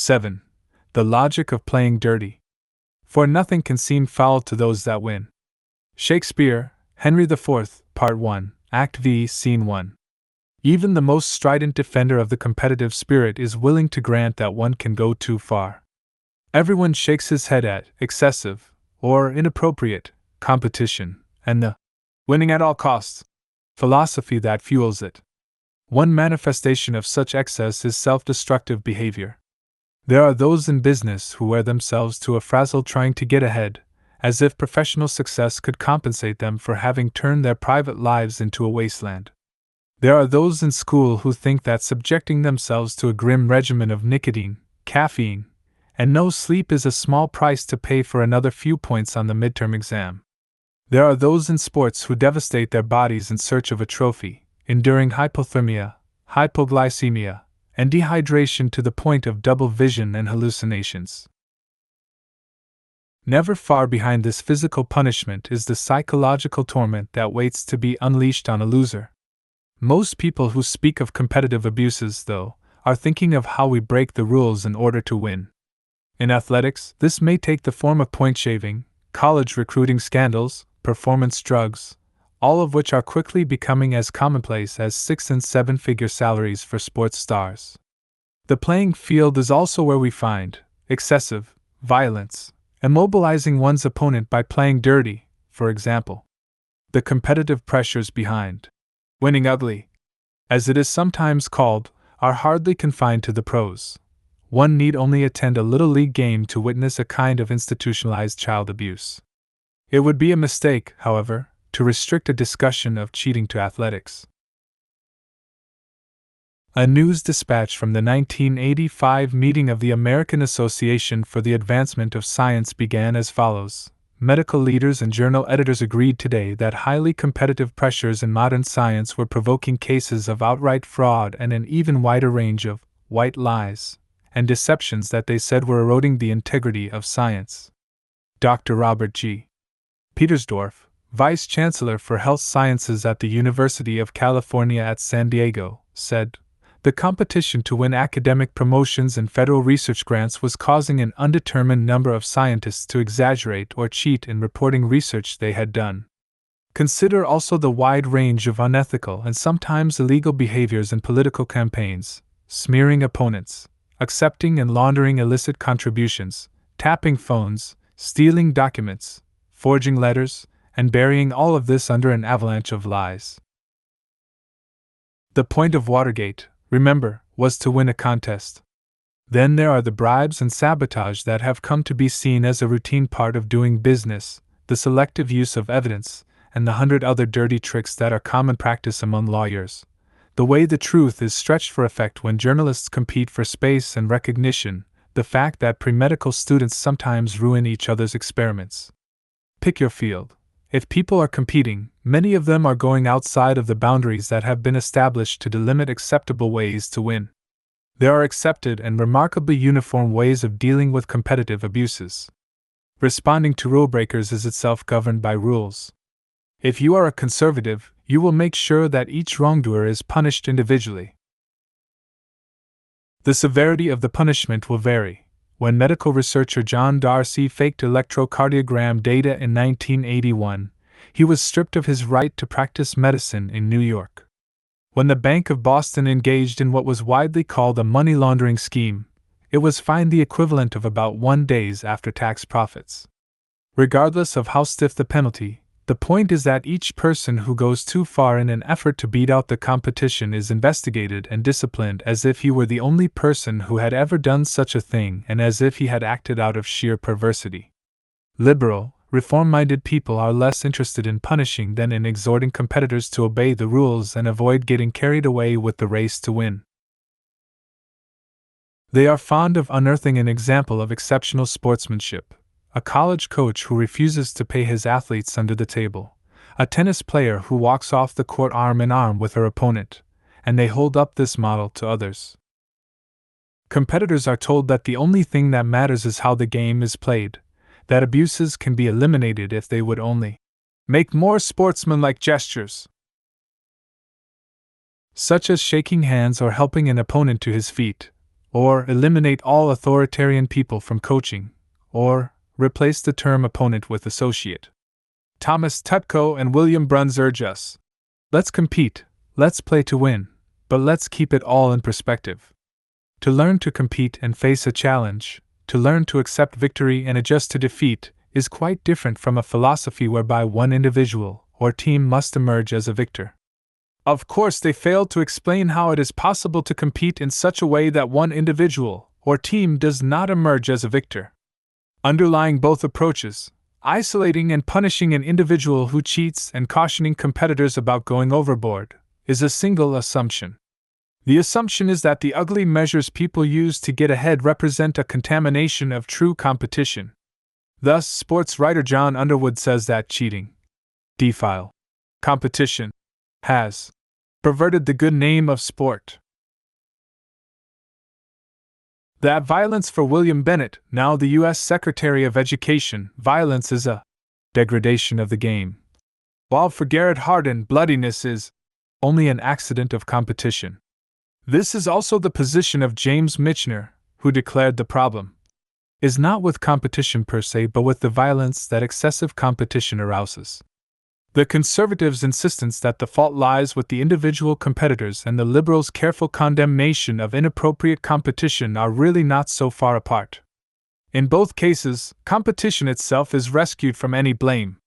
7. The logic of playing dirty. For nothing can seem foul to those that win. Shakespeare, Henry IV, Part 1, Act V, Scene 1. Even the most strident defender of the competitive spirit is willing to grant that one can go too far. Everyone shakes his head at excessive, or inappropriate, competition, and the winning at all costs philosophy that fuels it. One manifestation of such excess is self-destructive behavior. There are those in business who wear themselves to a frazzle trying to get ahead, as if professional success could compensate them for having turned their private lives into a wasteland. There are those in school who think that subjecting themselves to a grim regimen of nicotine, caffeine, and no sleep is a small price to pay for another few points on the midterm exam. There are those in sports who devastate their bodies in search of a trophy, enduring hypothermia, hypoglycemia, and dehydration to the point of double vision and hallucinations. Never far behind this physical punishment is the psychological torment that waits to be unleashed on a loser. Most people who speak of competitive abuses, though, are thinking of how we break the rules in order to win. In athletics, this may take the form of point shaving, college recruiting scandals, performance drugs, all of which are quickly becoming as commonplace as 6- and 7-figure salaries for sports stars. The playing field is also where we find excessive violence, immobilizing one's opponent by playing dirty, for example. The competitive pressures behind winning ugly, as it is sometimes called, are hardly confined to the pros. One need only attend a little league game to witness a kind of institutionalized child abuse. It would be a mistake, however, to restrict a discussion of cheating to athletics. A news dispatch from the 1985 meeting of the American Association for the Advancement of Science began as follows. Medical leaders and journal editors agreed today that highly competitive pressures in modern science were provoking cases of outright fraud and an even wider range of white lies and deceptions that they said were eroding the integrity of science. Dr. Robert G. Petersdorf, Vice Chancellor for Health Sciences at the University of California at San Diego, said, "The competition to win academic promotions and federal research grants was causing an undetermined number of scientists to exaggerate or cheat in reporting research they had done. Consider also the wide range of unethical and sometimes illegal behaviors in political campaigns, smearing opponents, accepting and laundering illicit contributions, tapping phones, stealing documents, forging letters, and burying all of this under an avalanche of lies. The point of Watergate, remember, was to win a contest. Then there are the bribes and sabotage that have come to be seen as a routine part of doing business, the selective use of evidence, and the 100 other dirty tricks that are common practice among lawyers. The way the truth is stretched for effect when journalists compete for space and recognition, the fact that pre-medical students sometimes ruin each other's experiments. Pick your field. If people are competing, many of them are going outside of the boundaries that have been established to delimit acceptable ways to win. There are accepted and remarkably uniform ways of dealing with competitive abuses. Responding to rule breakers is itself governed by rules. If you are a conservative, you will make sure that each wrongdoer is punished individually. The severity of the punishment will vary. When medical researcher John Darcy faked electrocardiogram data in 1981, he was stripped of his right to practice medicine in New York. When the Bank of Boston engaged in what was widely called a money laundering scheme, it was fined the equivalent of about 1 day's after-tax profits. Regardless of how stiff the penalty, the point is that each person who goes too far in an effort to beat out the competition is investigated and disciplined as if he were the only person who had ever done such a thing and as if he had acted out of sheer perversity. Liberal, reform-minded people are less interested in punishing than in exhorting competitors to obey the rules and avoid getting carried away with the race to win. They are fond of unearthing an example of exceptional sportsmanship. A college coach who refuses to pay his athletes under the table, a tennis player who walks off the court arm in arm with her opponent, and they hold up this model to others. Competitors are told that the only thing that matters is how the game is played, that abuses can be eliminated if they would only make more sportsmanlike gestures, such as shaking hands or helping an opponent to his feet, or eliminate all authoritarian people from coaching, or replace the term opponent with associate. Thomas Tutko and William Bruns urge us. Let's compete, let's play to win, but let's keep it all in perspective. To learn to compete and face a challenge, to learn to accept victory and adjust to defeat, is quite different from a philosophy whereby one individual or team must emerge as a victor. Of course, they failed to explain how it is possible to compete in such a way that one individual or team does not emerge as a victor. Underlying both approaches, isolating and punishing an individual who cheats and cautioning competitors about going overboard, is a single assumption. The assumption is that the ugly measures people use to get ahead represent a contamination of true competition. Thus, sports writer John Underwood says that cheating, defile, competition, has perverted the good name of sport. That violence for William Bennett, now the U.S. Secretary of Education, violence is a degradation of the game. While for Garrett Hardin, bloodiness is only an accident of competition. This is also the position of James Michener, who declared the problem is not with competition per se but with the violence that excessive competition arouses. The conservatives' insistence that the fault lies with the individual competitors and the liberals' careful condemnation of inappropriate competition are really not so far apart. In both cases, competition itself is rescued from any blame.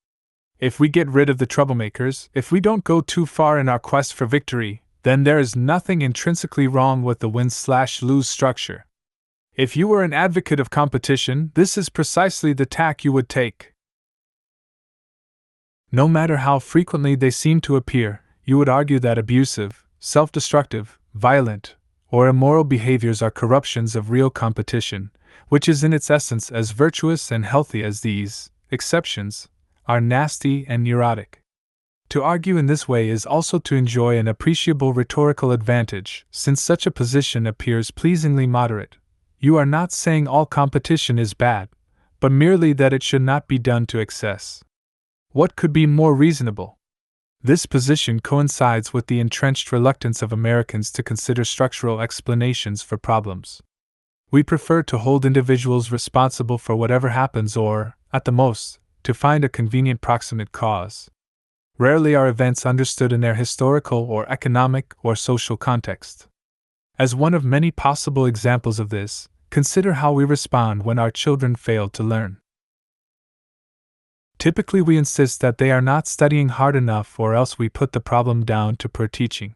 If we get rid of the troublemakers, if we don't go too far in our quest for victory, then there is nothing intrinsically wrong with the win/lose structure. If you were an advocate of competition, this is precisely the tack you would take. No matter how frequently they seem to appear, you would argue that abusive, self-destructive, violent, or immoral behaviors are corruptions of real competition, which is in its essence as virtuous and healthy as these exceptions are nasty and neurotic. To argue in this way is also to enjoy an appreciable rhetorical advantage, since such a position appears pleasingly moderate. You are not saying all competition is bad, but merely that it should not be done to excess. What could be more reasonable? This position coincides with the entrenched reluctance of Americans to consider structural explanations for problems. We prefer to hold individuals responsible for whatever happens or, at the most, to find a convenient proximate cause. Rarely are events understood in their historical or economic or social context. As one of many possible examples of this, consider how we respond when our children fail to learn. Typically, we insist that they are not studying hard enough, or else we put the problem down to poor teaching.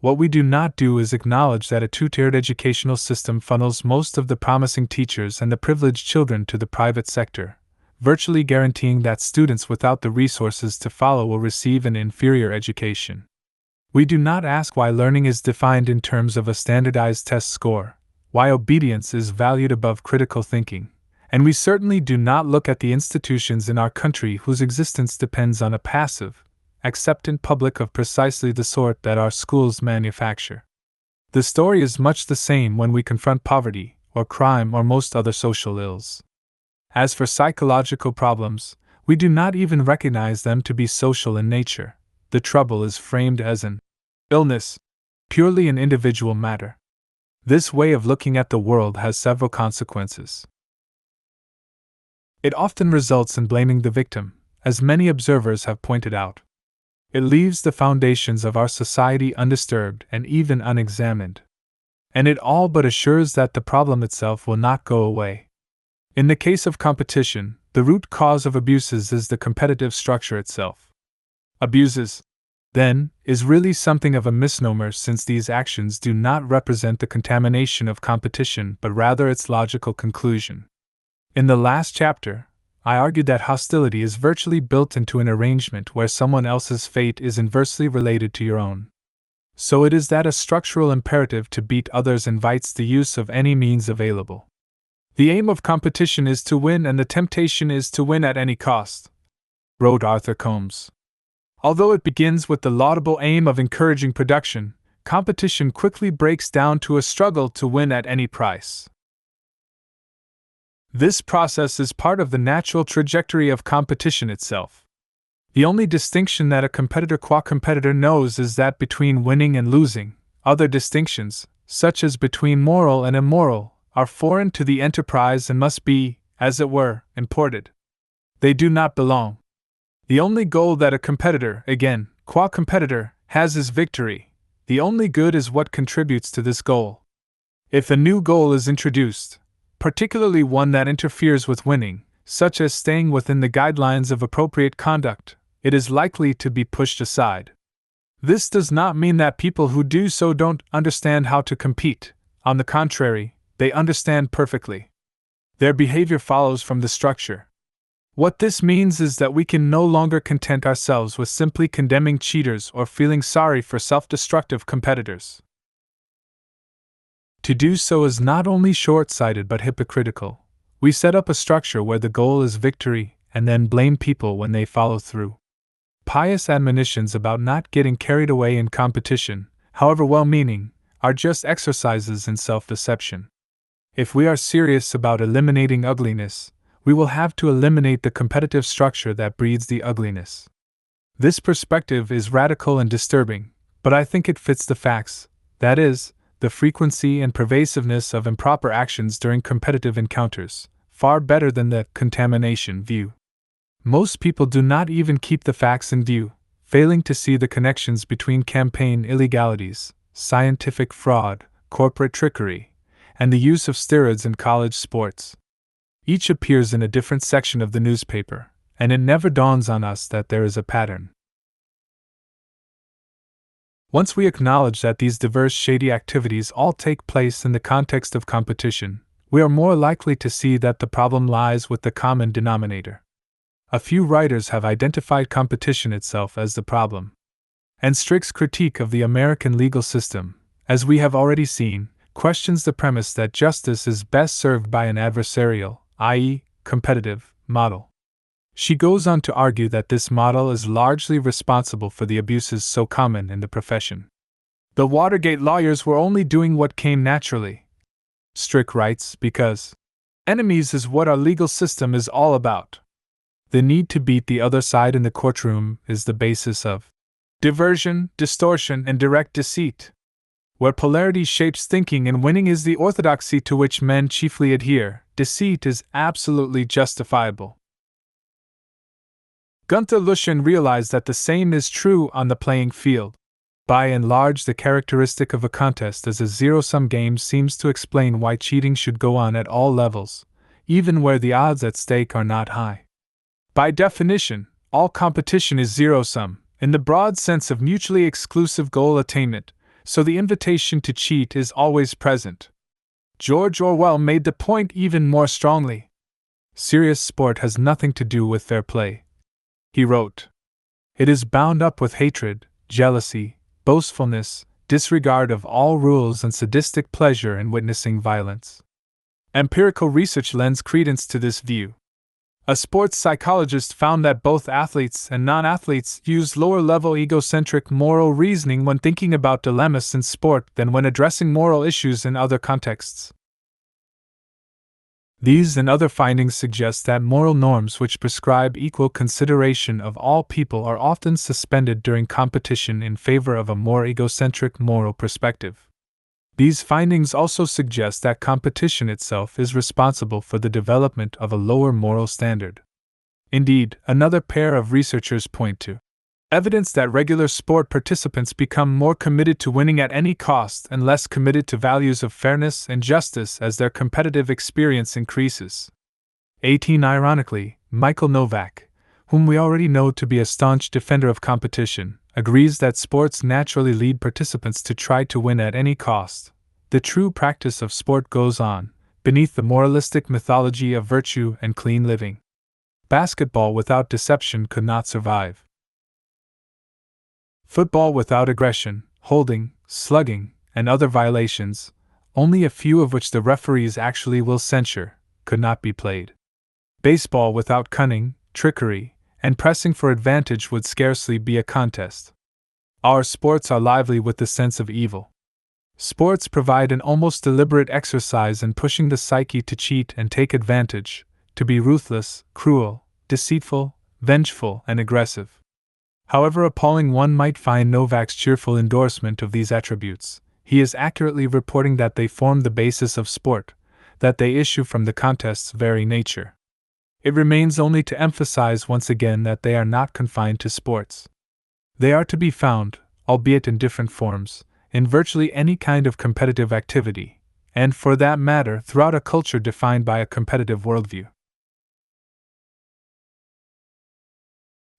What we do not do is acknowledge that a two-tiered educational system funnels most of the promising teachers and the privileged children to the private sector, virtually guaranteeing that students without the resources to follow will receive an inferior education. We do not ask why learning is defined in terms of a standardized test score, why obedience is valued above critical thinking, and we certainly do not look at the institutions in our country whose existence depends on a passive, acceptant public of precisely the sort that our schools manufacture. The story is much the same when we confront poverty, or crime, or most other social ills. As for psychological problems, we do not even recognize them to be social in nature. The trouble is framed as an illness, purely an individual matter. This way of looking at the world has several consequences. It often results in blaming the victim, as many observers have pointed out. It leaves the foundations of our society undisturbed and even unexamined. And it all but assures that the problem itself will not go away. In the case of competition, the root cause of abuses is the competitive structure itself. Abuses, then, is really something of a misnomer, since these actions do not represent the contamination of competition but rather its logical conclusion. In the last chapter, I argued that hostility is virtually built into an arrangement where someone else's fate is inversely related to your own. So it is that a structural imperative to beat others invites the use of any means available. The aim of competition is to win, and the temptation is to win at any cost, wrote Arthur Combs. Although it begins with the laudable aim of encouraging production, competition quickly breaks down to a struggle to win at any price. This process is part of the natural trajectory of competition itself. The only distinction that a competitor qua competitor knows is that between winning and losing. Other distinctions, such as between moral and immoral, are foreign to the enterprise and must be, as it were, imported. They do not belong. The only goal that a competitor, again, qua competitor, has is victory. The only good is what contributes to this goal. If a new goal is introduced, particularly one that interferes with winning, such as staying within the guidelines of appropriate conduct, it is likely to be pushed aside. This does not mean that people who do so don't understand how to compete. On the contrary, they understand perfectly. Their behavior follows from the structure. What this means is that we can no longer content ourselves with simply condemning cheaters or feeling sorry for self-destructive competitors. To do so is not only short-sighted but hypocritical. We set up a structure where the goal is victory and then blame people when they follow through. Pious admonitions about not getting carried away in competition, however well-meaning, are just exercises in self-deception. If we are serious about eliminating ugliness, we will have to eliminate the competitive structure that breeds the ugliness. This perspective is radical and disturbing, but I think it fits the facts, that is, the frequency and pervasiveness of improper actions during competitive encounters, far better than the contamination view. Most people do not even keep the facts in view, failing to see the connections between campaign illegalities, scientific fraud, corporate trickery, and the use of steroids in college sports. Each appears in a different section of the newspaper, and it never dawns on us that there is a pattern. Once we acknowledge that these diverse shady activities all take place in the context of competition, we are more likely to see that the problem lies with the common denominator. A few writers have identified competition itself as the problem. And Strick's critique of the American legal system, as we have already seen, questions the premise that justice is best served by an adversarial, i.e., competitive, model. She goes on to argue that this model is largely responsible for the abuses so common in the profession. The Watergate lawyers were only doing what came naturally, Strick writes, because enemies is what our legal system is all about. The need to beat the other side in the courtroom is the basis of diversion, distortion, and direct deceit. Where polarity shapes thinking and winning is the orthodoxy to which men chiefly adhere, deceit is absolutely justifiable. Gunther Lushan realized that the same is true on the playing field. By and large, the characteristic of a contest as a zero-sum game seems to explain why cheating should go on at all levels, even where the odds at stake are not high. By definition, all competition is zero-sum, in the broad sense of mutually exclusive goal attainment, so the invitation to cheat is always present. George Orwell made the point even more strongly. Serious sport has nothing to do with fair play. He wrote, "It is bound up with hatred, jealousy, boastfulness, disregard of all rules, and sadistic pleasure in witnessing violence." Empirical research lends credence to this view. A sports psychologist found that both athletes and non-athletes use lower-level egocentric moral reasoning when thinking about dilemmas in sport than when addressing moral issues in other contexts. These and other findings suggest that moral norms which prescribe equal consideration of all people are often suspended during competition in favor of a more egocentric moral perspective. These findings also suggest that competition itself is responsible for the development of a lower moral standard. Indeed, another pair of researchers point to evidence that regular sport participants become more committed to winning at any cost and less committed to values of fairness and justice as their competitive experience increases. Ironically, Michael Novak, whom we already know to be a staunch defender of competition, agrees that sports naturally lead participants to try to win at any cost. The true practice of sport goes on, beneath the moralistic mythology of virtue and clean living. Basketball without deception could not survive. Football without aggression, holding, slugging, and other violations, only a few of which the referees actually will censure, could not be played. Baseball without cunning, trickery, and pressing for advantage would scarcely be a contest. Our sports are lively with the sense of evil. Sports provide an almost deliberate exercise in pushing the psyche to cheat and take advantage, to be ruthless, cruel, deceitful, vengeful, and aggressive. However appalling one might find Novak's cheerful endorsement of these attributes, he is accurately reporting that they form the basis of sport, that they issue from the contest's very nature. It remains only to emphasize once again that they are not confined to sports. They are to be found, albeit in different forms, in virtually any kind of competitive activity, and for that matter throughout a culture defined by a competitive worldview.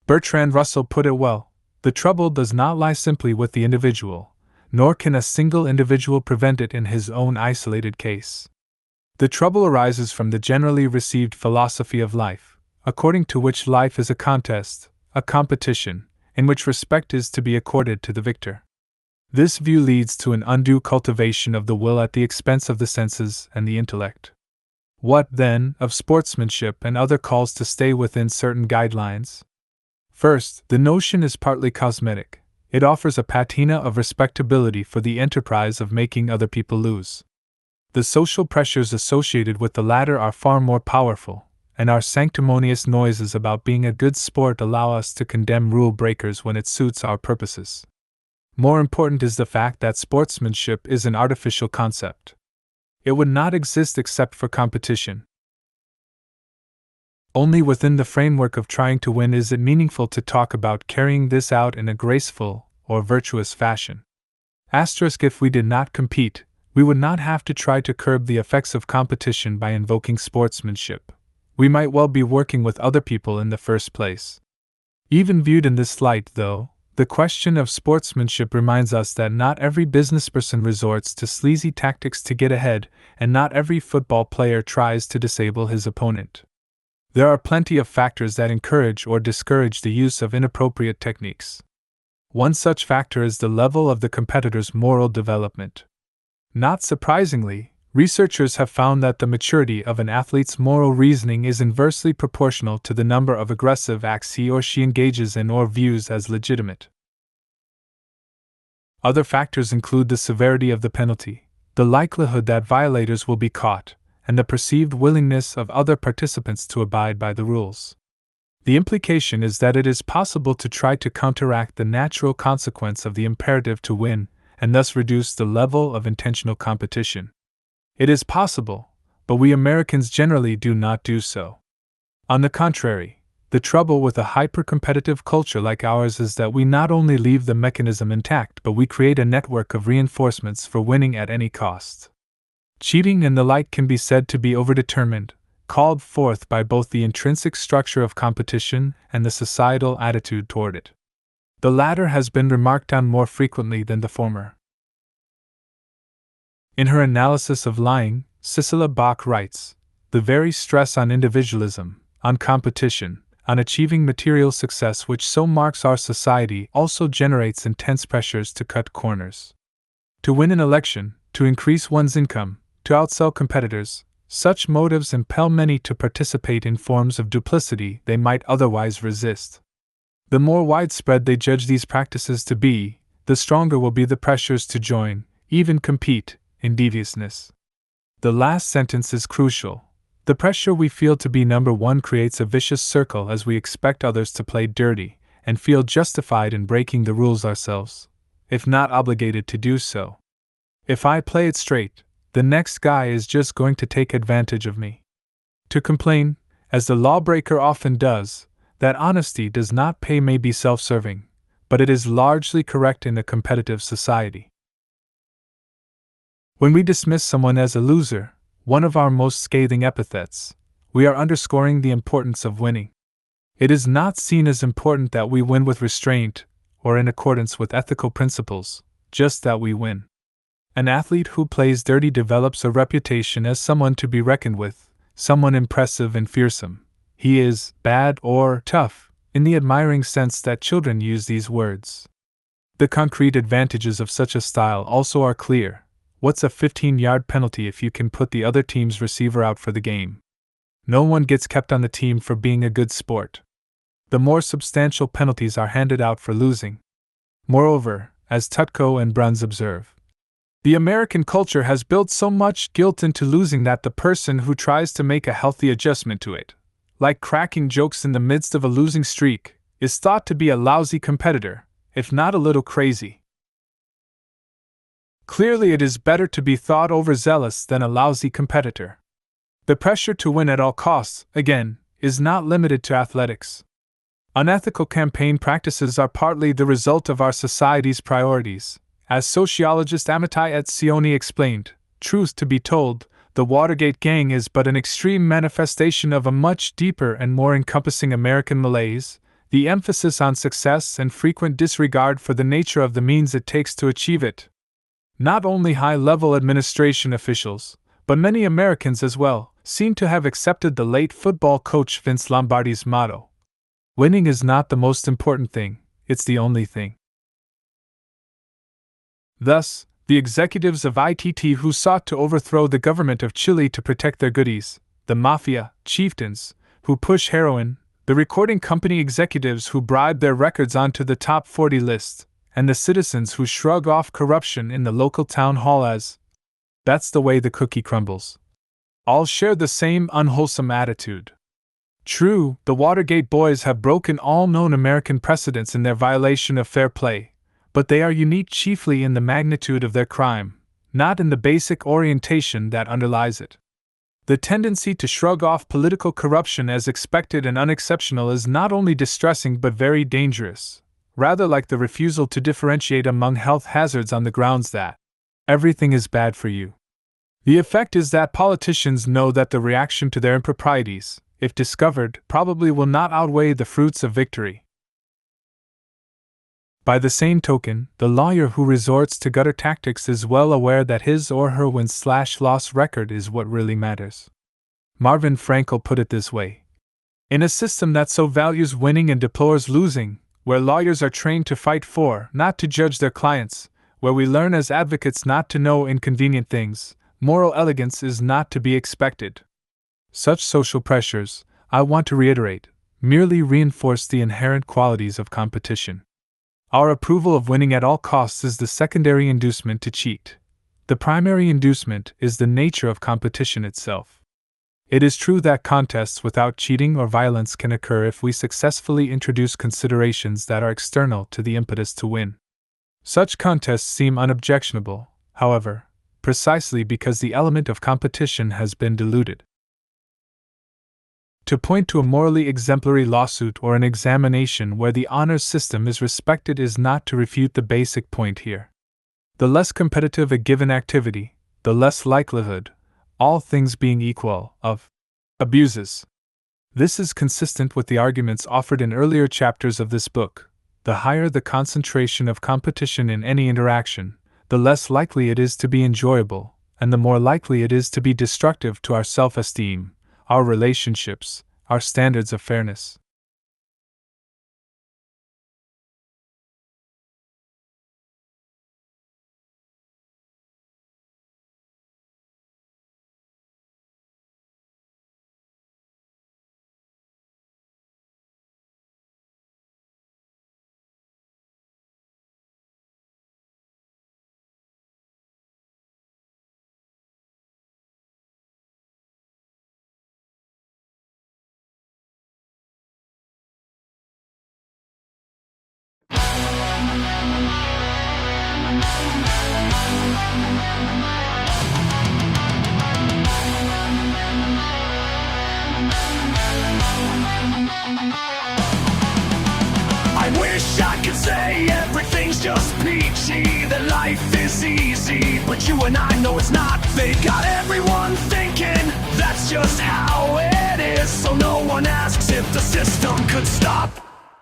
Bertrand Russell put it well, the trouble does not lie simply with the individual, nor can a single individual prevent it in his own isolated case. The trouble arises from the generally received philosophy of life, according to which life is a contest, a competition, in which respect is to be accorded to the victor. This view leads to an undue cultivation of the will at the expense of the senses and the intellect. What, then, of sportsmanship and other calls to stay within certain guidelines? First, the notion is partly cosmetic. It offers a patina of respectability for the enterprise of making other people lose. The social pressures associated with the latter are far more powerful, and our sanctimonious noises about being a good sport allow us to condemn rule breakers when it suits our purposes. More important is the fact that sportsmanship is an artificial concept. It would not exist except for competition. Only within the framework of trying to win is it meaningful to talk about carrying this out in a graceful or virtuous fashion. If we did not compete, we would not have to try to curb the effects of competition by invoking sportsmanship. We might well be working with other people in the first place. Even viewed in this light, though, the question of sportsmanship reminds us that not every businessperson resorts to sleazy tactics to get ahead, and not every football player tries to disable his opponent. There are plenty of factors that encourage or discourage the use of inappropriate techniques. One such factor is the level of the competitor's moral development. Not surprisingly, researchers have found that the maturity of an athlete's moral reasoning is inversely proportional to the number of aggressive acts he or she engages in or views as legitimate. Other factors include the severity of the penalty, the likelihood that violators will be caught, and the perceived willingness of other participants to abide by the rules. The implication is that it is possible to try to counteract the natural consequence of the imperative to win, and thus reduce the level of intentional competition. It is possible, but we Americans generally do not do so. On the contrary, the trouble with a hyper-competitive culture like ours is that we not only leave the mechanism intact but we create a network of reinforcements for winning at any cost. Cheating and the like can be said to be overdetermined, called forth by both the intrinsic structure of competition and the societal attitude toward it. The latter has been remarked on more frequently than the former. In her analysis of lying, Cicely Bach writes, "The very stress on individualism, on competition, on achieving material success which so marks our society also generates intense pressures to cut corners. To win an election, to increase one's income, to outsell competitors, such motives impel many to participate in forms of duplicity they might otherwise resist. The more widespread they judge these practices to be, the stronger will be the pressures to join, even compete, in deviousness." The last sentence is crucial. The pressure we feel to be number one creates a vicious circle as we expect others to play dirty, and feel justified in breaking the rules ourselves, if not obligated to do so. If I play it straight, the next guy is just going to take advantage of me. To complain, as the lawbreaker often does, that honesty does not pay may be self-serving, but it is largely correct in a competitive society. When we dismiss someone as a loser, one of our most scathing epithets, we are underscoring the importance of winning. It is not seen as important that we win with restraint, or in accordance with ethical principles, just that we win. An athlete who plays dirty develops a reputation as someone to be reckoned with, someone impressive and fearsome. He is bad or tough, in the admiring sense that children use these words. The concrete advantages of such a style also are clear. What's a 15-yard penalty if you can put the other team's receiver out for the game? No one gets kept on the team for being a good sport. The more substantial penalties are handed out for losing. Moreover, as Tutko and Bruns observe, the American culture has built so much guilt into losing that the person who tries to make a healthy adjustment to it, like cracking jokes in the midst of a losing streak, is thought to be a lousy competitor, if not a little crazy. Clearly, it is better to be thought overzealous than a lousy competitor. The pressure to win at all costs, again, is not limited to athletics. Unethical campaign practices are partly the result of our society's priorities. As sociologist Amitai Etzioni explained, truth to be told, the Watergate gang is but an extreme manifestation of a much deeper and more encompassing American malaise, the emphasis on success and frequent disregard for the nature of the means it takes to achieve it. Not only high-level administration officials, but many Americans as well, seem to have accepted the late football coach Vince Lombardi's motto. Winning is not the most important thing, it's the only thing. Thus, the executives of ITT who sought to overthrow the government of Chile to protect their goodies, the mafia chieftains who push heroin, the recording company executives who bribe their records onto the top 40 list, and the citizens who shrug off corruption in the local town hall as, "That's the way the cookie crumbles," all share the same unwholesome attitude. True, the Watergate boys have broken all known American precedents in their violation of fair play, but they are unique chiefly in the magnitude of their crime, not in the basic orientation that underlies it. The tendency to shrug off political corruption as expected and unexceptional is not only distressing but very dangerous, rather like the refusal to differentiate among health hazards on the grounds that everything is bad for you. The effect is that politicians know that the reaction to their improprieties, if discovered, probably will not outweigh the fruits of victory. By the same token, the lawyer who resorts to gutter tactics is well aware that his or her win/loss record is what really matters. Marvin Frankel put it this way: in a system that so values winning and deplores losing, where lawyers are trained to fight for, not to judge their clients, where we learn as advocates not to know inconvenient things, moral elegance is not to be expected. Such social pressures, I want to reiterate, merely reinforce the inherent qualities of competition. Our approval of winning at all costs is the secondary inducement to cheat. The primary inducement is the nature of competition itself. It is true that contests without cheating or violence can occur if we successfully introduce considerations that are external to the impetus to win. Such contests seem unobjectionable, however, precisely because the element of competition has been diluted. To point to a morally exemplary lawsuit or an examination where the honors system is respected is not to refute the basic point here. The less competitive a given activity, the less likelihood, all things being equal, of abuses. This is consistent with the arguments offered in earlier chapters of this book. The higher the concentration of competition in any interaction, the less likely it is to be enjoyable, and the more likely it is to be destructive to our self-esteem, our relationships, our standards of fairness. I wish I could say everything's just peachy, that life is easy, but you and I know it's not. They got everyone thinking that's just how it is, so no one asks if the system could stop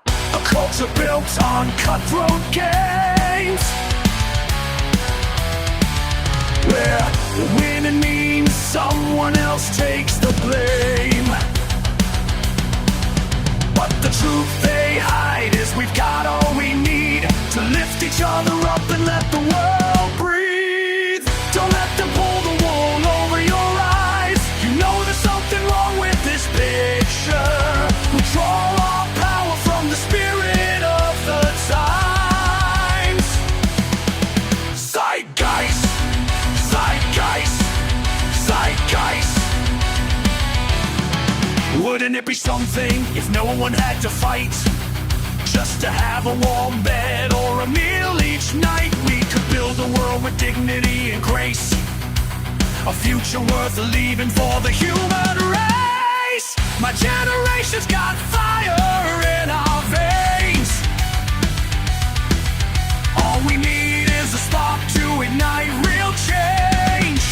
a culture built on cutthroat games, where winning means someone else takes the blame. But the truth they hide is we've got all we need to lift each other up and let the world breathe. Don't let them pull the wool over your eyes. You know there's something wrong with this picture. We draw our power from the spirit of the times. Zeitgeist, zeitgeist, zeitgeist. Wouldn't it be something if no one had to fight? just to have a warm bed or a meal each night. We could build a world with dignity and grace, a future worth leaving for the human race. My generation's got fire in our veins. All we need is a spark to ignite real change.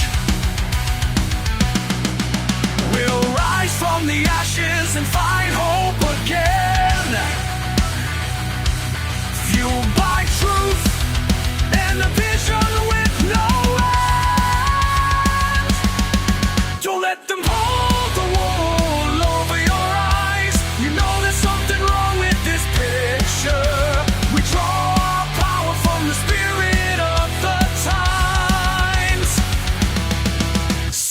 We'll rise from the ashes and find hope again, fueled by truth and a vision with no end. Don't let them hold the wool over your eyes. You know there's something wrong with this picture. We draw our power from the spirit of the times.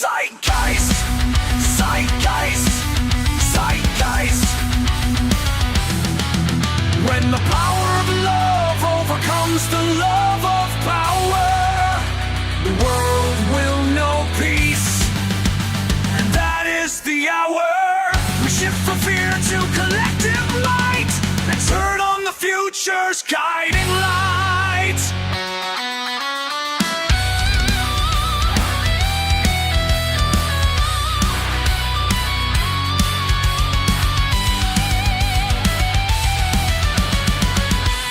Zeitgeist, zeitgeist, zeitgeist. When the power of love overcomes the love of power, the world will know peace, and that is the hour. We shift from fear to collective might and turn on the future's guiding light.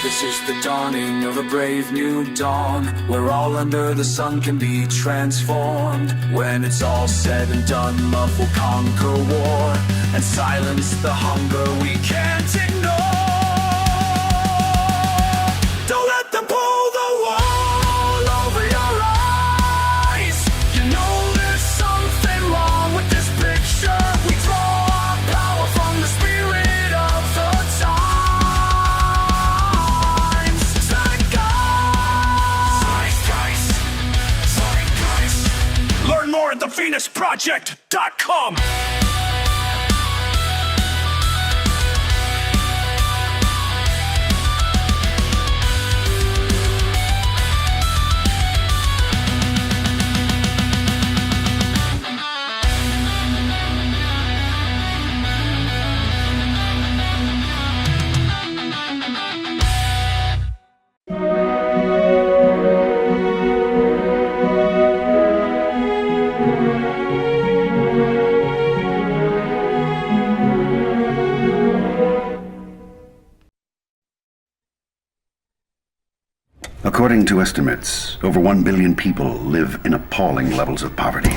This is the dawning of a brave new dawn, where all under the sun can be transformed. When it's all said and done, love will conquer war and silence the hunger we can't ignore. Don't let them pull the wall over your eyes. You know there's something wrong with this picture. We draw our power from the spirit of the times. Zeitgeist, zeitgeist. Learn more at thevenusproject.com. According to estimates, over 1 billion people live in appalling levels of poverty.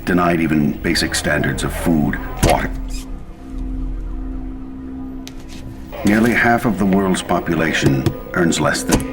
Denied even basic standards of food, water. Nearly half of the world's population earns less than